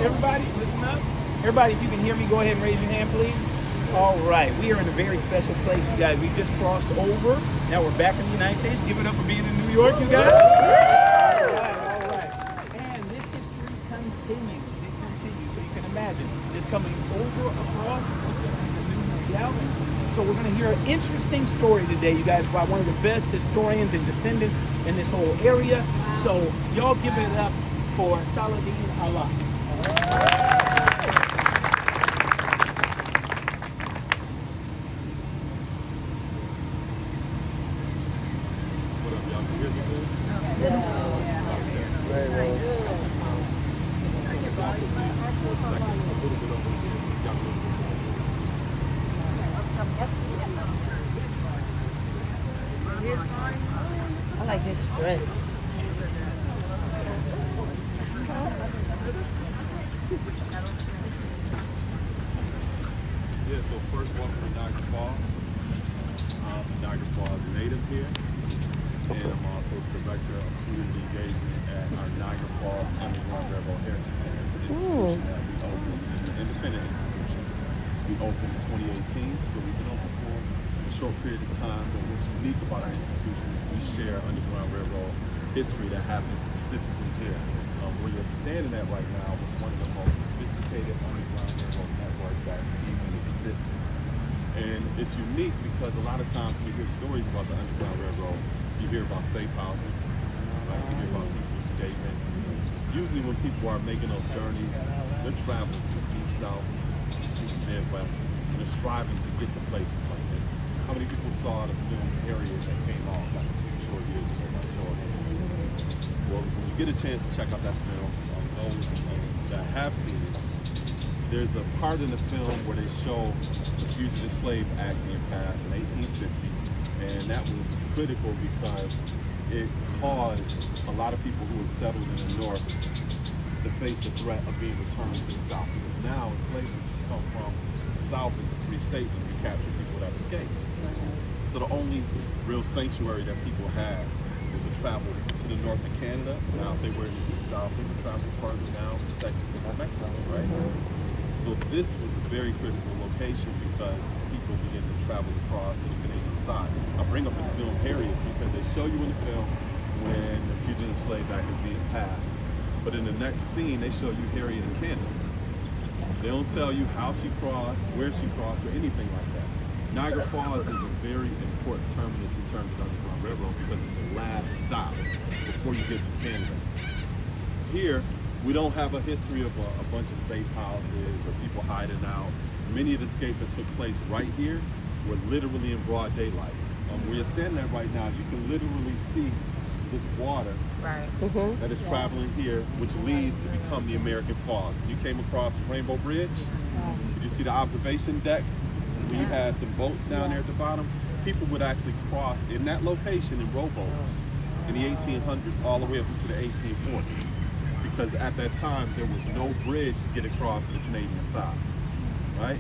Everybody, listen up. Everybody, if you can hear me, go ahead and raise your hand, please. All right, we are in a very special place, you guys. We just crossed over. Now we're back in the United States. Give it up for being in New York, you guys. All right. And this history continues. It continues. So you can imagine this coming over, across, the new reality. So we're going to hear an interesting story today, you guys, by one of the best historians and descendants in this whole area. So y'all give it up for Saladine Alah. I like his strength. Yeah, so first welcome to Niagara Falls. Niagara Falls native here. And I'm also Director of Community Engagement at our Niagara Falls Underground Railroad Heritage Center. It's an institution that we opened. It's an independent institution. We opened in 2018, so we've been open for a short period of time. But what's unique about our institution is we share Underground Railroad history that happens specifically here. Where you're standing at right now is one of the most sophisticated Underground Railroad networks that even existed. And it's unique because a lot of times when you hear stories about the Underground Railroad, you hear about safe houses, right? You hear about people escaping. Usually when people are making those journeys, they're traveling from deep south, deep Midwest, and they're striving to get to places like this. How many people saw the film Harriet that came off like a few short years ago by Jordan? Well, when you get a chance to check out that film, those that have seen it, there's a part in the film where they show the Fugitive Slave Act being passed in 1850, and that was critical because it caused a lot of people who had settled in the North to face the threat of being returned to the South. Because now enslavers come from the South into free states and recapture people that escaped. So the only real sanctuary that people had was to travel to the north of Canada. Now if they were in the deep South, they would travel further down to Texas and Mexico, right? So this was a very critical location because people began to travel across to the Canadian side. I bring up the film Harriet because they show you in the film when the Fugitive Slave Act is being passed. But in the next scene, they show you Harriet in Canada. They don't tell you how she crossed, where she crossed, or anything like that. Niagara Falls is a very important terminus in terms of the Underground Railroad because it's the last stop before you get to Canada. Here, we don't have a history of a bunch of safe houses or people hiding out. Many of the escapes that took place right here were literally in broad daylight. Where you're standing at right now, you can literally see this water that is traveling here, which leads to become the American Falls. When you came across the Rainbow Bridge, did you see the observation deck? Where you had some boats down there at the bottom? People would actually cross in that location in rowboats in the 1800s all the way up into the 1840s. Because at that time, there was no bridge to get across to the Canadian side, right?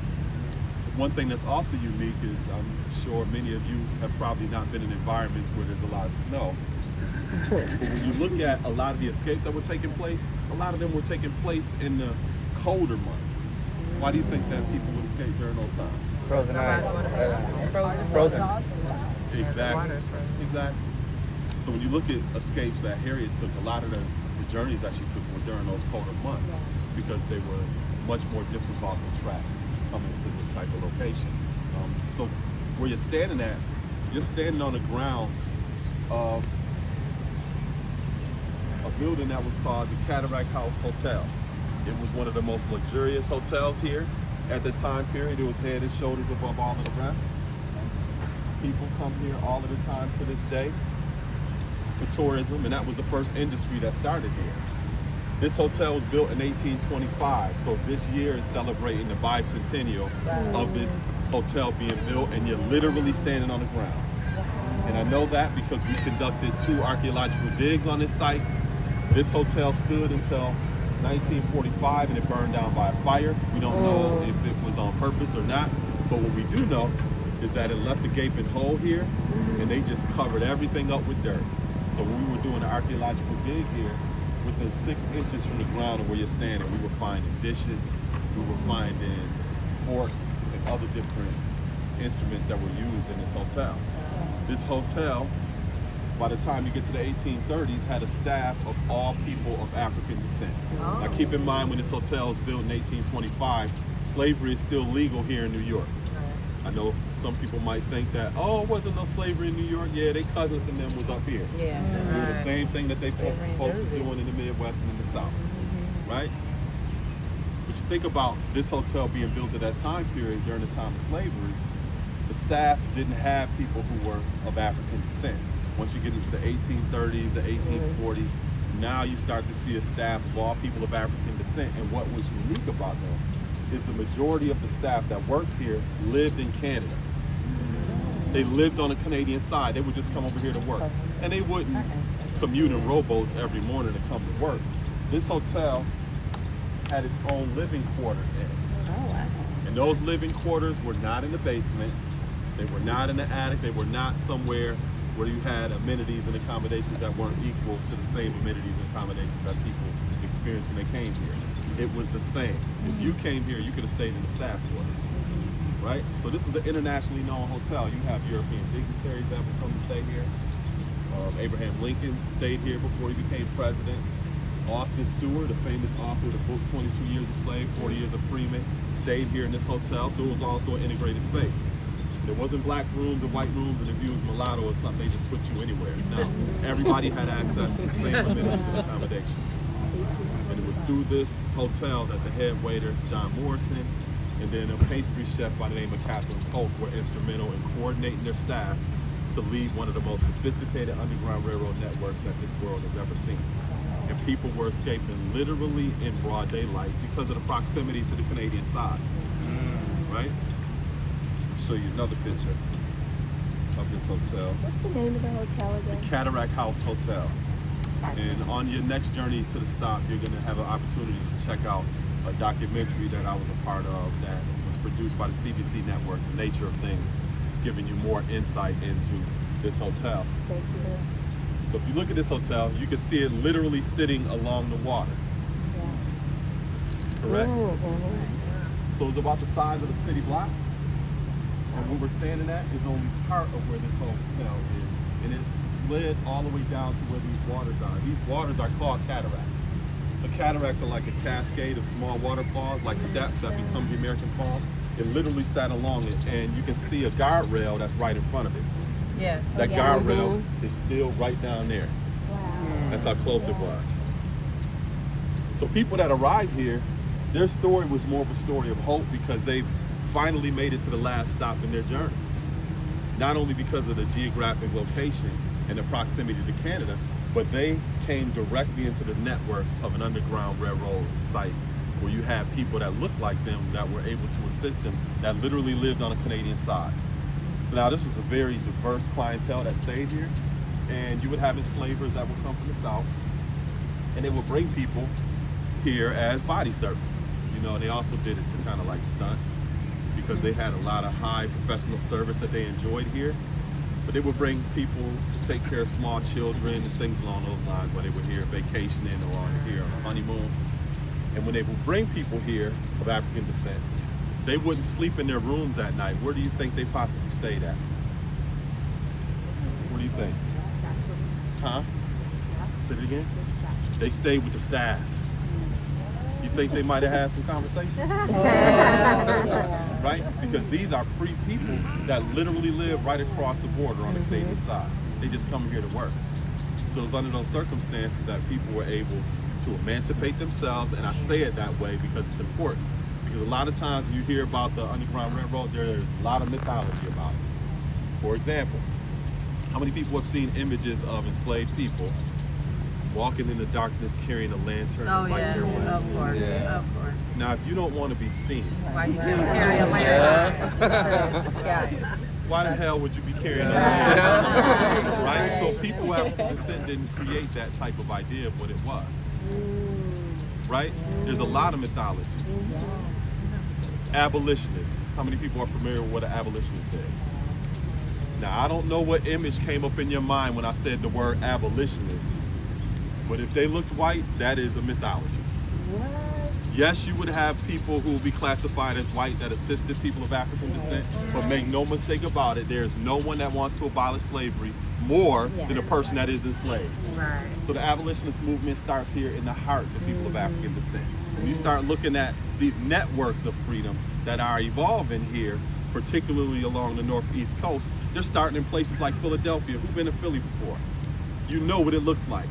One thing that's also unique is I'm sure many of you have probably not been in environments where there's a lot of snow. But when you look at a lot of the escapes that were taking place, a lot of them were taking place in the colder months. Why do you think that people would escape during those times? Frozen ice. Frozen. Exactly. Exactly. So when you look at escapes that Harriet took, a lot of the journeys that she took were during those colder months because they were much more difficult to track coming to this type of location. So where you're standing at, you're standing on the grounds of a building that was called the Cataract House Hotel. It was one of the most luxurious hotels here at the time period. It was head and shoulders above all of the rest. People come here all of the time to this day for tourism, and that was the first industry that started here. This hotel was built in 1825, so this year is celebrating the bicentennial of this hotel being built, and you're literally standing on the grounds. And I know that because we conducted 2 archaeological digs on this site. This hotel stood until 1945 and it burned down by a fire. We don't know if it was on purpose or not, but what we do know is that it left a gaping hole here and they just covered everything up with dirt. So when we were doing the archaeological dig here, within 6 inches from the ground of where you're standing, we were finding dishes, we were finding forks and other different instruments that were used in this hotel. This hotel, by the time you get to the 1830s, had a staff of all people of African descent. Now keep in mind, when this hotel was built in 1825, slavery is still legal here in New York. I know some people might think that, oh, it wasn't no slavery in New York. Yeah, their cousins and them was up here. Yeah. Doing the same thing that they Slavery in folks is Jersey. doing in the Midwest and in the South, right? But you think about this hotel being built at that time period during the time of slavery, the staff didn't have people who were of African descent. Once you get into the 1830s, the 1840s, now you start to see a staff of all people of African descent. And what was unique about them is the majority of the staff that worked here lived in Canada. They lived on the Canadian side. They would just come over here to work. And they wouldn't commute in rowboats every morning to come to work. This hotel had its own living quarters in it. Oh, wow. And those living quarters were not in the basement. They were not in the attic. They were not somewhere where you had amenities and accommodations that weren't equal to the same amenities and accommodations that people experienced when they came here. It was the same. If you came here, you could have stayed in the staff quarters, right? So this is an internationally known hotel. You have European dignitaries that would come to stay here. Abraham Lincoln stayed here before he became president. Austin Stewart, the famous author of the book 22 Years a Slave, 40 Years a Freeman, stayed here in this hotel, so it was also an integrated space. There wasn't black rooms or white rooms, and if you was mulatto or something, they just put you anywhere. No, everybody had access to the same amenities and accommodations. And it was through this hotel that the head waiter, John Morrison, and then a pastry chef by the name of Catherine Polk were instrumental in coordinating their staff to lead one of the most sophisticated Underground Railroad networks that this world has ever seen. And people were escaping literally in broad daylight because of the proximity to the Canadian side, right? Show you another picture of this hotel. What's the name of the hotel again? The Cataract House Hotel. And on your next journey to the stop, you're going to have an opportunity to check out a documentary that I was a part of that was produced by the CBC network, The Nature of Things, giving you more insight into this hotel. Thank you. So if you look at this hotel, you can see it literally sitting along the waters. Yeah. Correct? Mm-hmm. So it's about the size of a city block. And where we're standing at is only part of where this hotel is. And it led all the way down to where these waters are. These waters are called cataracts. So cataracts are like a cascade of small waterfalls, like steps that become the American Falls. It literally sat along it, and you can see a guardrail that's right in front of it. Yes. That Yeah. guardrail is still right down there. Wow. That's how close it was. So people that arrived here, their story was more of a story of hope because they finally made it to the last stop in their journey. Not only because of the geographic location and the proximity to Canada, but they came directly into the network of an Underground Railroad site where you had people that looked like them that were able to assist them that literally lived on the Canadian side. So now this was a very diverse clientele that stayed here, and you would have enslavers that would come from the South, and they would bring people here as body servants. You know, they also did it to kind of like stunt because they had a lot of high professional service that they enjoyed here. But they would bring people to take care of small children and things along those lines while they were here vacationing or on here on a honeymoon. And when they would bring people here of African descent, they wouldn't sleep in their rooms at night. Where do you think they possibly stayed at? What do you think? Huh? Say it again? They stayed with the staff. You think they might have had some conversation? Right? Because these are free people that literally live right across the border on the Canadian side. They just come here to work. So it's under those circumstances that people were able to emancipate themselves, and I say it that way because it's important. Because a lot of times you hear about the Underground Railroad, there's a lot of mythology about it. For example, how many people have seen images of enslaved people walking in the darkness carrying a lantern Oh and lighting yeah, their way? of course, of course. Now, if you don't want to be seen, Why you can't carry a lantern? Yeah. why the hell would you be carrying a lantern? Right? So people of African descent didn't create that type of idea of what it was. Right? There's a lot of mythology. Abolitionists. How many people are familiar with what an abolitionist is? Now, I don't know what image came up in your mind when I said the word abolitionist, But if they looked white, that is a mythology. What? Yes, you would have people who will be classified as white that assisted people of African descent, but make no mistake about it, there's no one that wants to abolish slavery more than a person that is enslaved. Right. So the abolitionist movement starts here in the hearts of people of African descent. When you start looking at these networks of freedom that are evolving here, particularly along the northeast coast, they're starting in places like Philadelphia. Who've been to Philly before? You know what it looks like.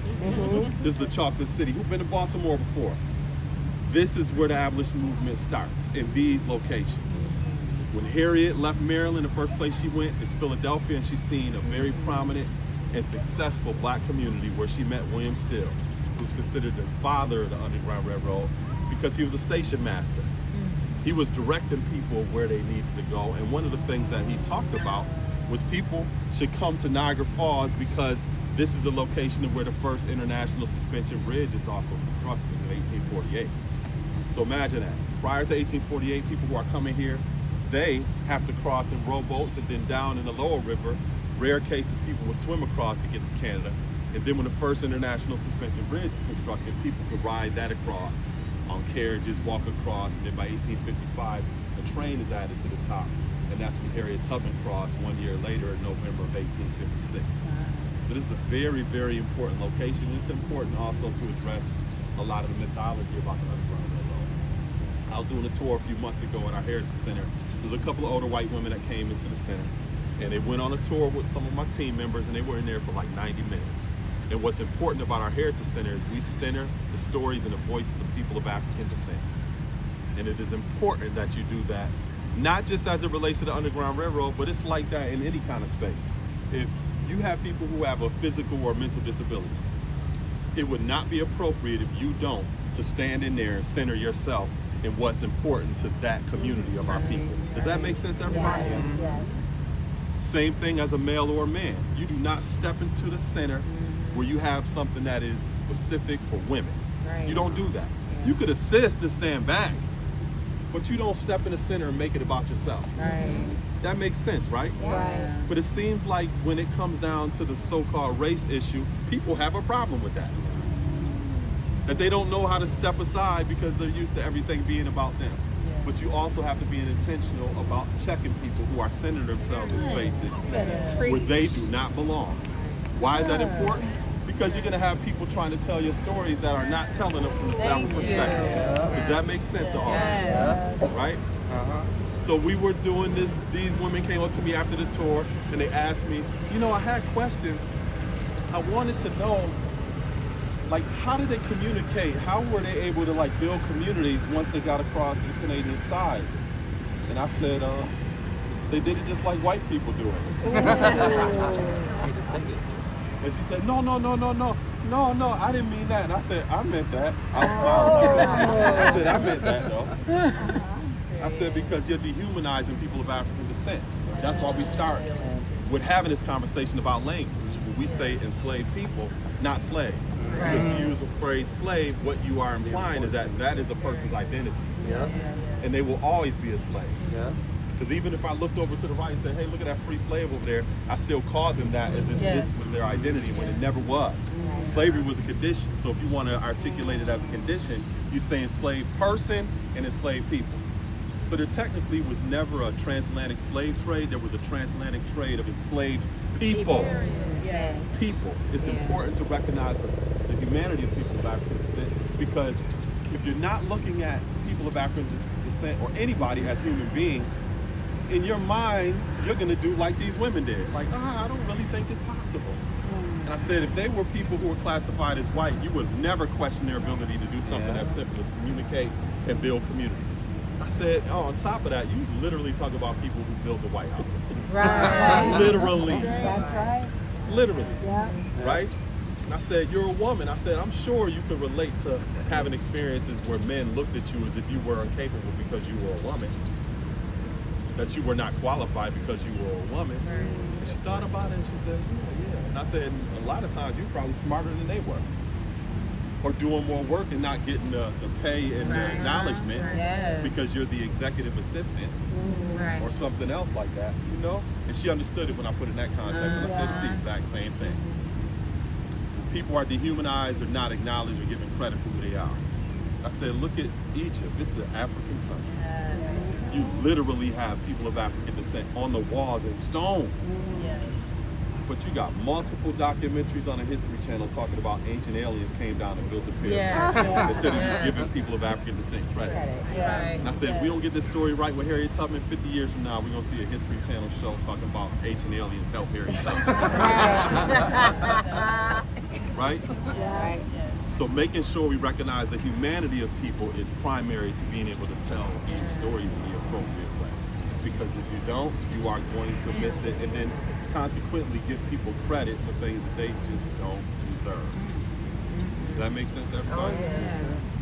This is a chocolate city. Who've been to Baltimore before? This is where the abolition movement starts, in these locations. When Harriet left Maryland, the first place she went is Philadelphia, and she's seen a very prominent and successful black community where she met William Still, who's considered the father of the Underground Railroad because he was a station master. He was directing people where they needed to go, and one of the things that he talked about was people should come to Niagara Falls because this is the location of where the first international suspension bridge is also constructed in 1848. So imagine that. Prior to 1848, people who are coming here, they have to cross in rowboats, and then down in the lower river, rare cases people would swim across to get to Canada. And then when the first international suspension bridge is constructed, people could ride that across on carriages, walk across, and then by 1855, a train is added to the top. And that's when Harriet Tubman crossed 1 year later in November of 1856. But this is a very, very important location. It's important also to address a lot of the mythology about the Underground Railroad. I was doing a tour a few months ago at our Heritage Center. There's a couple of older white women that came into the center, and they went on a tour with some of my team members, and they were in there for like 90 minutes. And what's important about our Heritage Center is we center the stories and the voices of people of African descent. And it is important that you do that, not just as it relates to the Underground Railroad, but it's like that in any kind of space. If you have people who have a physical or mental disability, it would not be appropriate if you don't to stand in there and center yourself in what's important to that community of our people. Does that make sense, everybody? Yes. Same thing as a male or a man. You do not step into the center where you have something that is specific for women. Right. You don't do that. You could assist and stand back, but you don't step in the center and make it about yourself. Right. That makes sense, right? Right. But it seems like when it comes down to the so-called race issue, people have a problem with that. That they don't know how to step aside because they're used to everything being about them. But you also have to be intentional about checking people who are centering themselves in spaces where they do not belong. Why is that important? Because you're going to have people trying to tell your stories that are not telling them from the family perspective. Does that make sense to all of us? Right? So we were doing this, these women came up to me after the tour and they asked me, you know, I had questions. I wanted to know, like, how did they communicate? How were they able to like build communities once they got across to the Canadian side? And I said, they did it just like white people do it. And she said, no, I didn't mean that. And I said, I meant that. I was smiling like this. I said, I meant that though. I said, because you're dehumanizing people of African descent. That's why we start with having this conversation about language. When we say enslaved people, not slave. Because when you use the phrase slave, what you are implying is that that is a person's identity. And they will always be a slave. Because even if I looked over to the right and said, hey, look at that free slave over there, I still called them that as if this was their identity when it never was. Slavery was a condition. So if you want to articulate it as a condition, you say enslaved person and enslaved people. So there technically was never a transatlantic slave trade. There was a transatlantic trade of enslaved people. People. It's important to recognize the humanity of people of African descent, because if you're not looking at people of African descent or anybody as human beings, in your mind, you're going to do like these women did. Like, I don't really think it's possible. And I said, if they were people who were classified as white, you would never question their ability to do something as simple as communicate and build communities. I said, on top of that, you literally talk about people who built the White House. Right. Literally. That's right. Literally. Yeah. Right? And I said, you're a woman. I said, I'm sure you can relate to having experiences where men looked at you as if you were incapable because you were a woman. That you were not qualified because you were a woman. And she thought about it and she said, yeah. And I said, a lot of times you're probably smarter than they were. Or doing more work and not getting the pay and the acknowledgement because you're the executive assistant or something else like that, you know? And she understood it when I put it in that context, and I said it's the exact same thing. people are dehumanized or not acknowledged or given credit for who they are. I said, look at Egypt. It's an African country. You literally have people of African descent on the walls in stone. But you got multiple documentaries on the History Channel talking about ancient aliens came down and built the pyramids instead of just giving people of African descent credit. And I said, if we don't get this story right with Harriet Tubman, 50 years from now, we're going to see a History Channel show talking about ancient aliens help Harriet Tubman. Right? Yeah. So making sure we recognize the humanity of people is primary to being able to tell these stories in the appropriate way. Because if you don't, you are going to miss it, and then consequently give people credit for things that they just don't deserve. Does that make sense, everybody?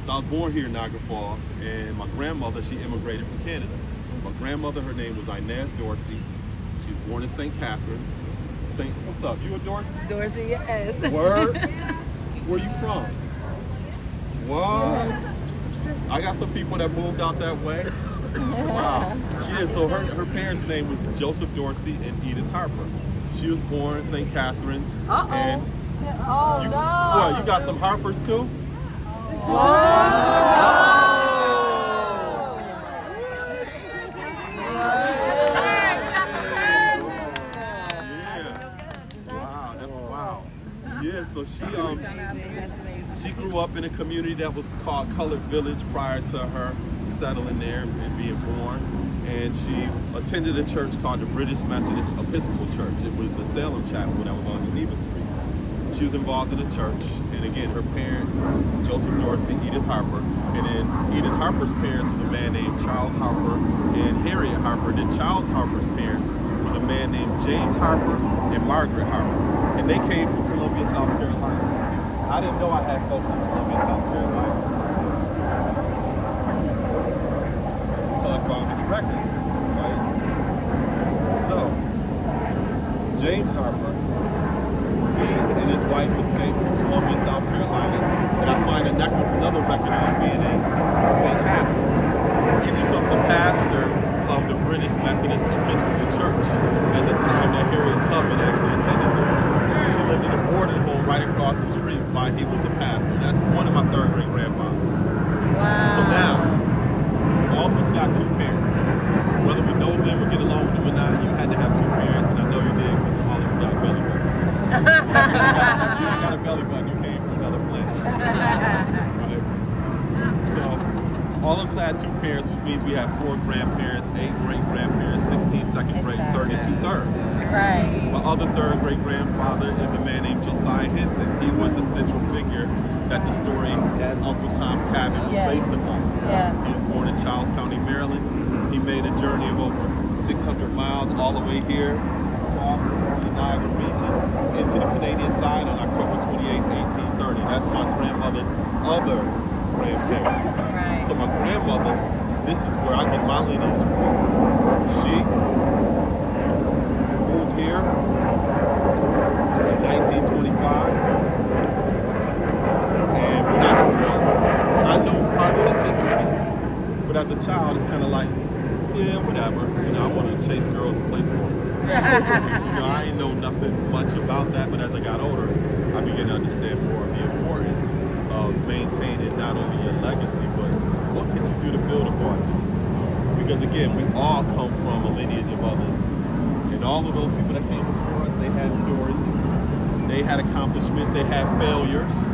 So I was born here in Niagara Falls, and my grandmother, she immigrated from Canada. My grandmother, her name was Inez Dorsey. She was born in St. Catharines. What's up? You a Dorsey? Dorsey, yes. Word? Where you from? What? I got some people that moved out that way. Wow. Yeah, so her parents' name was Joseph Dorsey and Edith Harper. She was born in St. Catharines. And what, you got some Harpers too? Yeah, so she grew up in a community that was called Colored Village prior to her settling there and being born. And she attended a church called the British Methodist Episcopal Church. It was the Salem Chapel that was on Geneva Street. She was involved in the church, and again, her parents, Joseph Dorsey, Edith Harper, and then Edith Harper's parents was a man named Charles Harper and Harriet Harper. Then Charles Harper's parents was a man named James Harper and Margaret Harper, and they came from Columbia, South Carolina. I didn't know I had folks in Columbia, South Carolina until I found this record, right? So, James Harper, he and his wife escaped from Columbia, South Carolina, and I find another record of him being in St. Catharines. He becomes a pastor of the British Methodist Episcopal Church at the time that Harriet Tubman actually attended there. She lived in a boarding home right across the street while he was the pastor. That's one of my third great grandfathers. Wow. So now, all of us got two parents. Whether we know them or get along with them or not, you had to have two parents, and I know you did because all of us got belly buttons. You got a belly button, you came from another planet. Right? So, all of us had two parents, which means we have 4 grandparents, 8 great-grandparents, 16 second grade, 32 third. Right. My other third great-grandfather is a man named Josiah Henson. He was a central figure that the story Uncle Tom's Cabin was based upon. Yes. He was born in Charles County, Maryland. He made a journey of over 600 miles all the way here, across the Niagara region, into the Canadian side on October 28, 1830. That's my grandmother's other grandparent. Right. So my grandmother, this is where I get my lineage from. She moved here in 1925, and when I grew up, I know part of this history, but as a child, it's kind of like, yeah, whatever. You know, I wanted to chase girls and play sports. You know, I ain't know nothing much about that, but as I got older, I began to understand more of the importance of maintaining not only your legacy, but what can you do to build upon it? Because again, we all come from a lineage of others. And all of those people that came before us, they had stories, they had accomplishments, they had failures,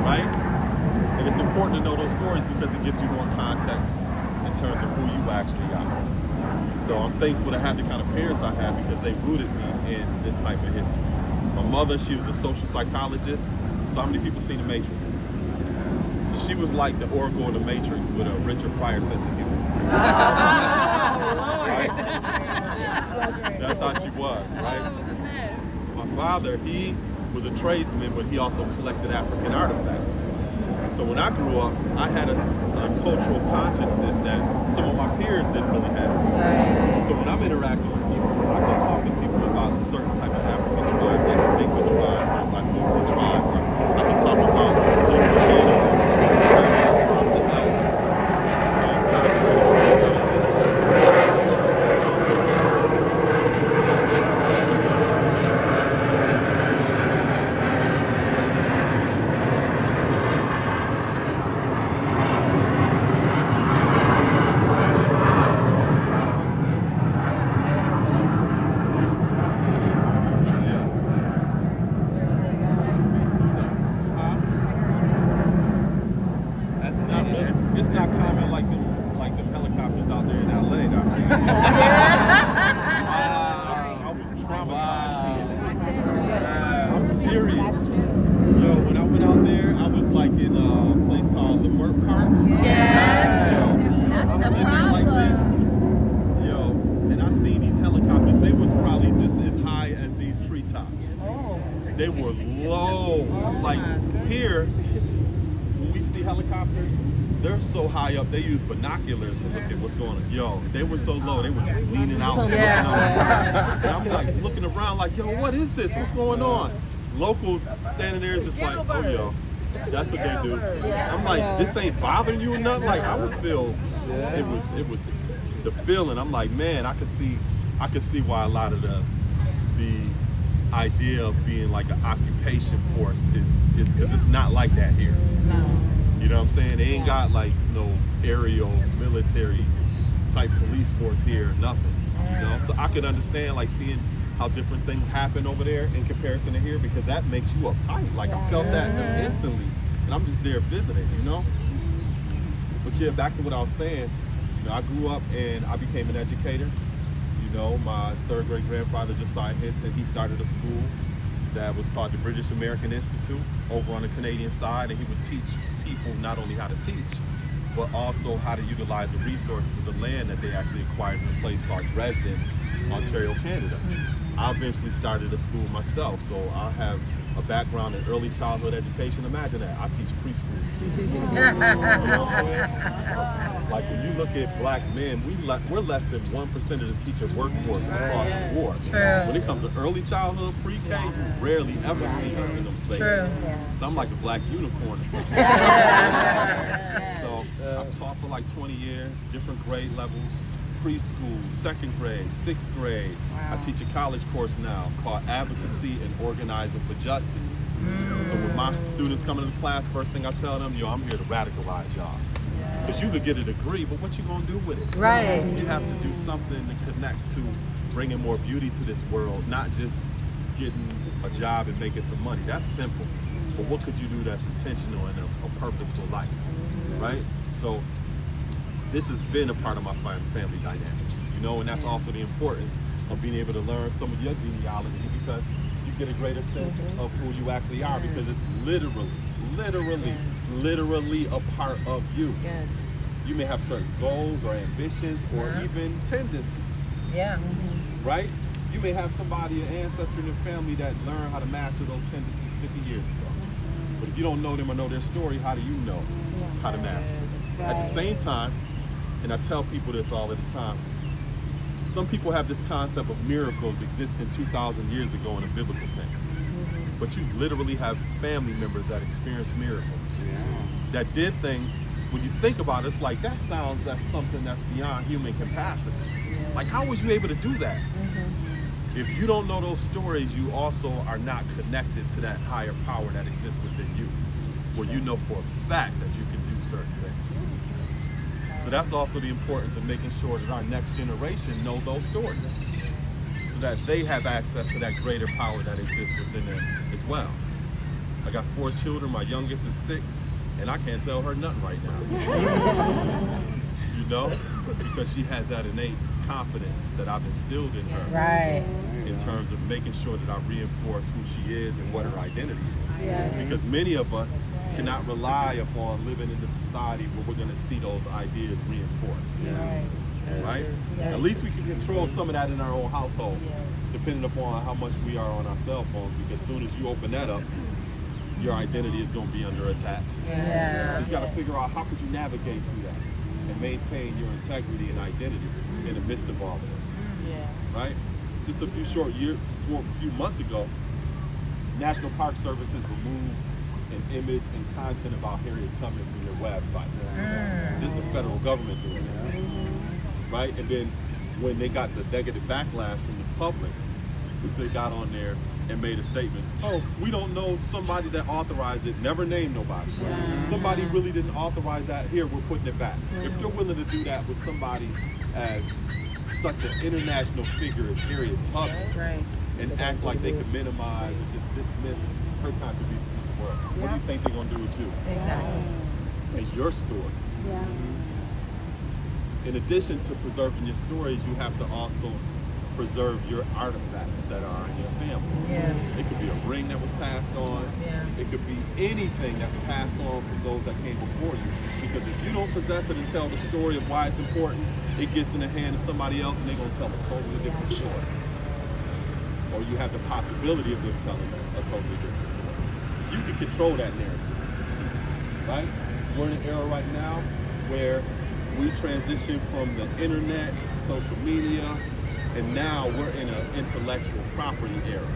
right? And it's important to know those stories because it gives you more context in terms of who you actually are. So I'm thankful to have the kind of parents I have because they rooted me in this type of history. My mother, she was a social psychologist. So how many people seen The Matrix? So she was like the Oracle in The Matrix with a Richard Pryor sense of humor. Right? That's how she was, right? My father, he was a tradesman, but he also collected African artifacts. So when I grew up, I had a cultural consciousness that some of my peers didn't really have. So when I'm interacting with people, I can talk to people about a certain type of African tribe, like the Dinka tribe, or Latusi tribe, or I can talk about General Hannibal traveling across the Alps and conquering. it's not common like the helicopters out there in LA. I was traumatized seeing that. I'm serious. Yo, when I went out there, I was like in a place called the Merc Park. Yes. I'm sitting there like this. Yo, and I seen these helicopters. They was probably just as high as these treetops. They were low. Like here, when we see helicopters, they're so high up, they use binoculars to look at what's going on. Yo, they were so low, they were just leaning out there looking out. And I'm like looking around like, yo, what is this? What's going on? Locals standing there just like, oh, yo, that's what they do. I'm like, this ain't bothering you or nothing? Like, I would feel, it was the feeling. I'm like, man, I could see why a lot of the idea of being like an occupation force is because it's not like that here. You know what I'm saying? They ain't got like no aerial military type police force here, nothing. You know, so I could understand like seeing how different things happen over there in comparison to here, because that makes you uptight. Like I felt that instantly, and I'm just there visiting, you know. But yeah, back to what I was saying. You know, I grew up and I became an educator. You know, my third great grandfather Josiah Hinson, he started a school that was called the British American Institute over on the Canadian side, and he would teach people not only how to teach, but also how to utilize the resources of the land that they actually acquired in a place called Dresden, Ontario, Canada. I eventually started a school myself, so I have a background in early childhood education. Imagine that, I teach preschool students. You know what I'm saying? Like when you look at black men, we're less than 1% of the teacher workforce across the board. When it comes to early childhood, pre-K, you rarely ever see us in them spaces. So I'm like a black unicorn or something. So I've taught for like 20 years, different grade levels, preschool, second grade, sixth grade. I teach a college course now called Advocacy and Organizing for Justice. So when my students come into the class, first thing I tell them, yo, I'm here to radicalize y'all. Because you could get a degree, but what you gonna do with it? Right. You have to do something to connect to bringing more beauty to this world, not just getting a job and making some money. That's simple. But what could you do that's intentional and a purposeful life, right? So this has been a part of my family dynamics, you know, and that's also the importance of being able to learn some of your genealogy, because you get a greater sense of who you actually are, because it's literally a part of you. Yes. You may have certain goals or ambitions or even tendencies. Yeah. Right? You may have somebody, an ancestor in your family that learned how to master those tendencies 50 years ago. But if you don't know them or know their story, how do you know how to master it? At the same time, and I tell people this all of the time, some people have this concept of miracles existing 2,000 years ago in a biblical sense. But you literally have family members that experienced miracles, that did things. When you think about it, it's like, that sounds like something that's beyond human capacity. Like, how was you able to do that? If you don't know those stories, you also are not connected to that higher power that exists within you, where you know for a fact that you can do certain things. So that's also the importance of making sure that our next generation know those stories, so that they have access to that greater power that exists within them as well. I got 4 children, my youngest is 6, and I can't tell her nothing right now. You know, because she has that innate confidence that I've instilled in her. Right. In terms of making sure that I reinforce who she is and what her identity is. Because many of us cannot rely upon living in a society where we're going to see those ideas reinforced. Right? At least we can control some of that in our own household, depending upon how much we are on our cell phones, because as soon as you open that up, your identity is going to be under attack. So you got to figure out, how could you navigate through that and maintain your integrity and identity in the midst of all of this. Right? Just a few months ago, National Park Service has removed an image and content about Harriet Tubman from their website. This is the federal government doing this. Right? And then when they got the negative backlash from the public, they got on there and made a statement. Oh, we don't know somebody that authorized it, never named nobody. Somebody really didn't authorize that, here, we're putting it back. If you're willing to do that with somebody as such an international figure as Harriet Tubman, and act like they could minimize and just dismiss her contribution to the world, what do you think they're going to do with you? and your stories. Yeah. In addition to preserving your stories, you have to also preserve your artifacts that are in your family. Yes. It could be a ring that was passed on. Yeah. It could be anything that's passed on from those that came before you. Because if you don't possess it and tell the story of why it's important, it gets in the hand of somebody else and they're going to tell a totally different story. Or you have the possibility of them telling a totally different story. You can control that narrative, right? We're in an era right now where we transition from the internet to social media, and now we're in an intellectual property era.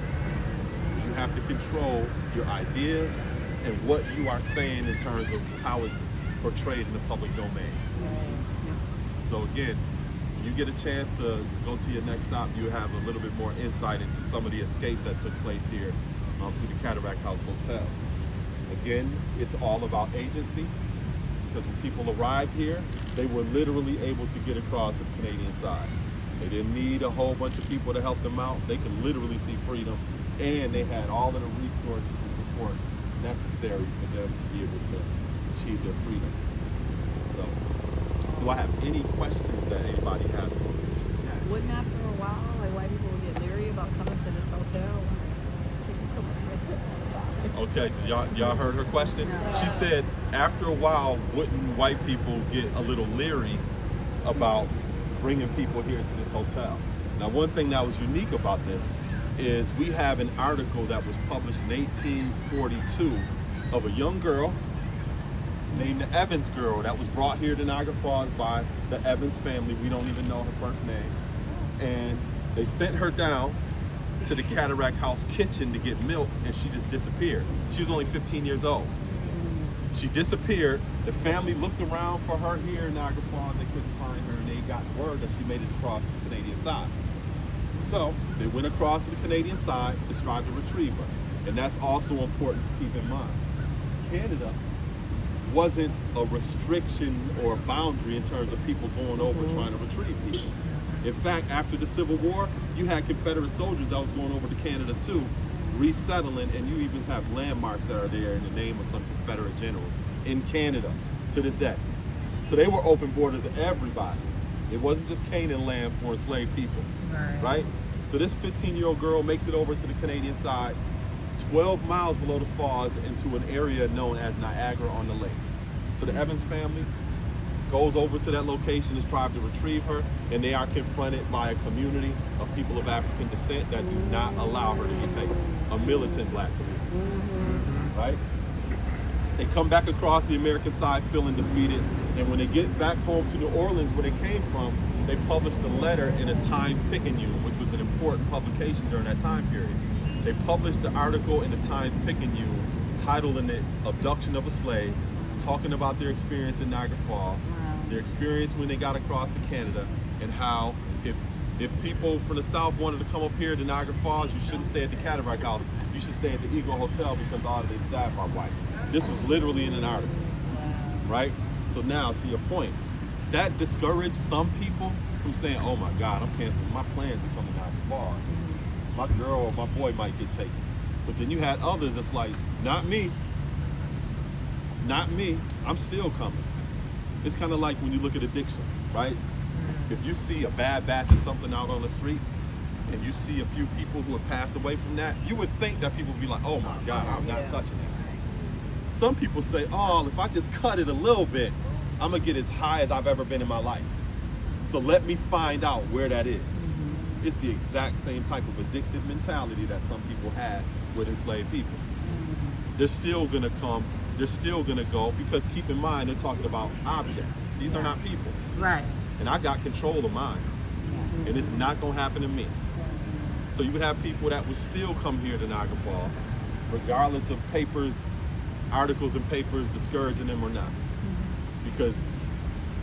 You have to control your ideas and what you are saying in terms of how it's portrayed in the public domain. So again, when you get a chance to go to your next stop, you have a little bit more insight into some of the escapes that took place here through the Cataract House Hotel. Again, it's all about agency, because when people arrived here, they were literally able to get across the Canadian side. They didn't need a whole bunch of people to help them out. They could literally see freedom, and they had all of the resources and support necessary for them to be able to achieve their freedom. So, do I have any questions that anybody has for me? Yes. Wouldn't after a while, like white people would get leery about coming to this hotel? Okay, y'all heard her question? She said, after a while, wouldn't white people get a little leery about bringing people here to this hotel? Now, one thing that was unique about this is we have an article that was published in 1842 of a young girl named the Evans girl that was brought here to Niagara Falls by the Evans family. We don't even know her first name. And they sent her down to the Cataract House kitchen to get milk, and she just disappeared. She was only 15 years old. She disappeared. The family looked around for her here in Niagara Falls. They couldn't find her, and they got word that she made it across the Canadian side. So they went across to the Canadian side to try to retrieve her. And that's also important to keep in mind. Canada wasn't a restriction or a boundary in terms of people going over trying to retrieve people. In fact, after the Civil War, you had Confederate soldiers that was going over to Canada too, resettling, and you even have landmarks that are there in the name of some Confederate generals in Canada to this day. So they were open borders to everybody. It wasn't just Canaan land for enslaved people, right? So this 15-year-old girl makes it over to the Canadian side, 12 miles below the falls, into an area known as Niagara-on-the-Lake. So the Evans family goes over to that location to try to retrieve her, and they are confronted by a community of people of African descent that do not allow her to be taken, a militant black community, right? They come back across the American side feeling defeated, and when they get back home to New Orleans, where they came from, they published a letter in a Times-Picayune, which was an important publication during that time period. They published the article in the Times-Picayune, titling it "Abduction of a Slave," talking about their experience in Niagara Falls, their experience when they got across to Canada, and how if people from the South wanted to come up here to Niagara Falls, you shouldn't stay at the Cataract House. You should stay at the Eagle Hotel because all of their staff are white. This was literally in an article, right? So now, to your point, that discouraged some people from saying, "Oh my God, I'm canceling my plans to come to Niagara Falls. My girl or my boy might get taken." But then you had others that's like, "Not me. Not me. I'm still coming." It's kind of like when you look at addictions, right? If you see a bad batch of something out on the streets, and you see a few people who have passed away from that, you would think that people would be like, "Oh my God, I'm not touching it." Some people say, "Oh, if I just cut it a little bit, I'm gonna get as high as I've ever been in my life. So let me find out where that is." It's the exact same type of addictive mentality that some people had with enslaved people. They're still gonna come, they're still gonna go, because keep in mind, they're talking about objects. These are not people. Right. And I got control of mine. And it's not gonna happen to me. So you would have people that would still come here to Niagara Falls, regardless of papers, articles and papers discouraging them or not. Because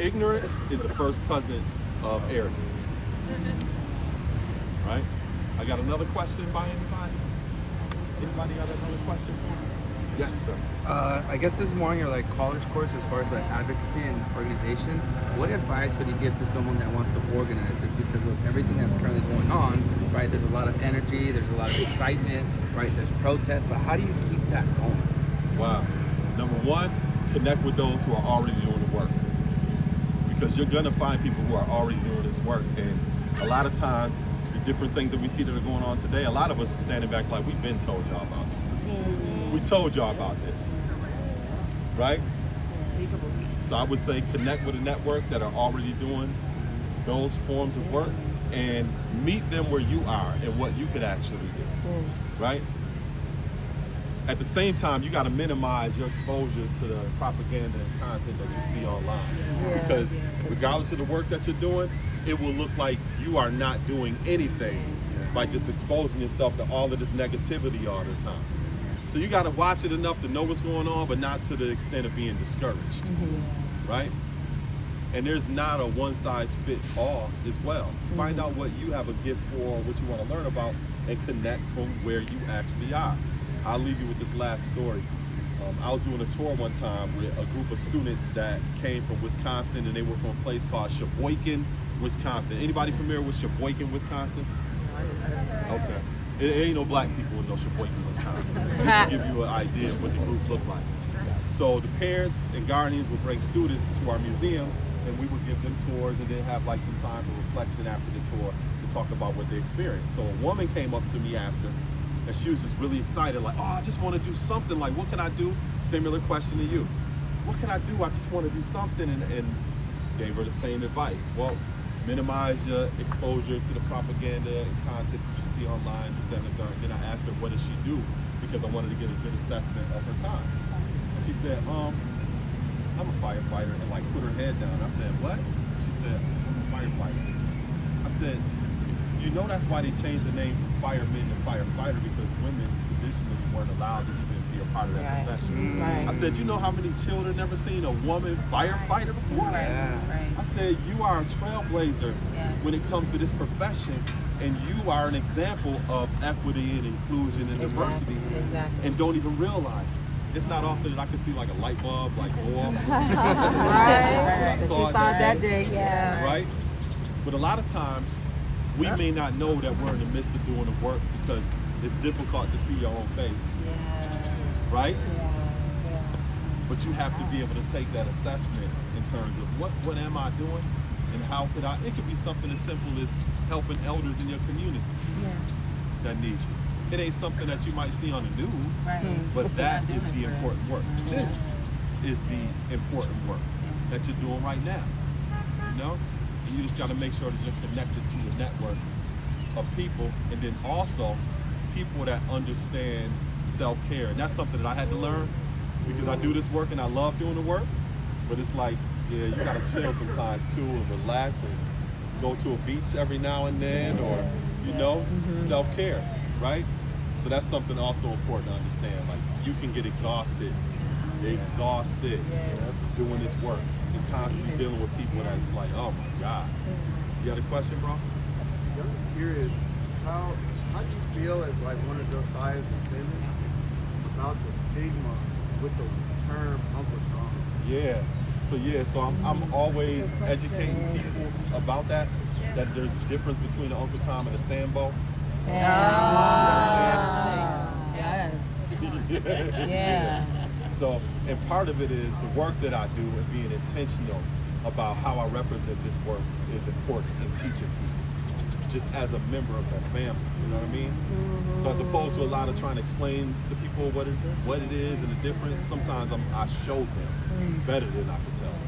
ignorance is the first cousin of arrogance. Right? I got another question by anybody? Anybody got another question for me? Yes, sir. I guess this is more on your college course as far as advocacy and organization. What advice would you give to someone that wants to organize, just because of everything that's currently going on, right? There's a lot of energy, there's a lot of excitement, right? There's protests, but how do you keep that going? Wow. Number one, connect with those who are already doing the work, because you're gonna find people who are already doing this work. And a lot of times, the different things that we see that are going on today, a lot of us are standing back like, we've been told y'all about this. We told y'all about this, right? So I would say connect with a network that are already doing those forms of work, and meet them where you are and what you could actually do, right? At the same time, you got to minimize your exposure to the propaganda and content that you see online. Because regardless of the work that you're doing, it will look like you are not doing anything by just exposing yourself to all of this negativity all the time. So you got to watch it enough to know what's going on, but not to the extent of being discouraged, right? And there's not a one-size-fits-all as well. Find out what you have a gift for, what you want to learn about, and connect from where you actually are. I'll leave you with this last story. I was doing a tour one time with a group of students that came from Wisconsin, and they were from a place called Sheboygan, Wisconsin. Anybody familiar with Sheboygan, Wisconsin? Okay. It ain't no black people in no Sheboygan, Wisconsin. Just to give you an idea of what the group looked like. So the parents and guardians would bring students to our museum, and we would give them tours and then have like some time for reflection after the tour to talk about what they experienced. So a woman came up to me after, and she was just really excited, like, oh, I just want to do something. Like, what can I do? Similar question to you. What can I do? I just want to do something, and gave her the same advice. Well, minimize your exposure to the propaganda and content that you see online, this, that, and the third. Then I asked her, what does she do? Because I wanted to get a good assessment of her time. And she said, I'm a firefighter, and like put her head down. I said, what? She said, I'm a firefighter. I said, you know that's why they changed the name from fireman to firefighter, because women traditionally weren't allowed to even be a part of that profession. I said, you know how many children never seen a woman firefighter before? I said, you are a trailblazer when it comes to this profession, and you are an example of equity and inclusion and diversity, and don't even realize it. It's not often that I can see like a light bulb like go off. Right. You saw it that day. Right? But a lot of times, we may not know that we're in the midst of doing the work because it's difficult to see your own face. Right? But you have to be able to take that assessment in terms of what am I doing, and how could I? It could be something as simple as helping elders in your community that need you. It ain't something that you might see on the news, but that is the important work. This is the important work that you're doing right now. You know? And you just got to make sure that you're connected to a network of people, and then also people that understand self-care. And that's something that I had to learn, because I do this work and I love doing the work, but it's like, you got to chill sometimes too and relax and go to a beach every now and then, or, self-care, right? So that's something also important to understand. Like, you can get exhausted doing this work and constantly dealing with people that's like, oh my God. You got a question, bro? Yeah, I'm just curious, how do you feel as like one of Josiah's descendants about the stigma with the term Uncle Tom? So I'm always educating people about that there's a difference between an Uncle Tom and a Sambo. So, and part of it is the work that I do and being intentional about how I represent this work is important in teaching people, just as a member of that family, you know what I mean? So as opposed to a lot of trying to explain to people what it is and the difference, sometimes I show them better than I can tell them.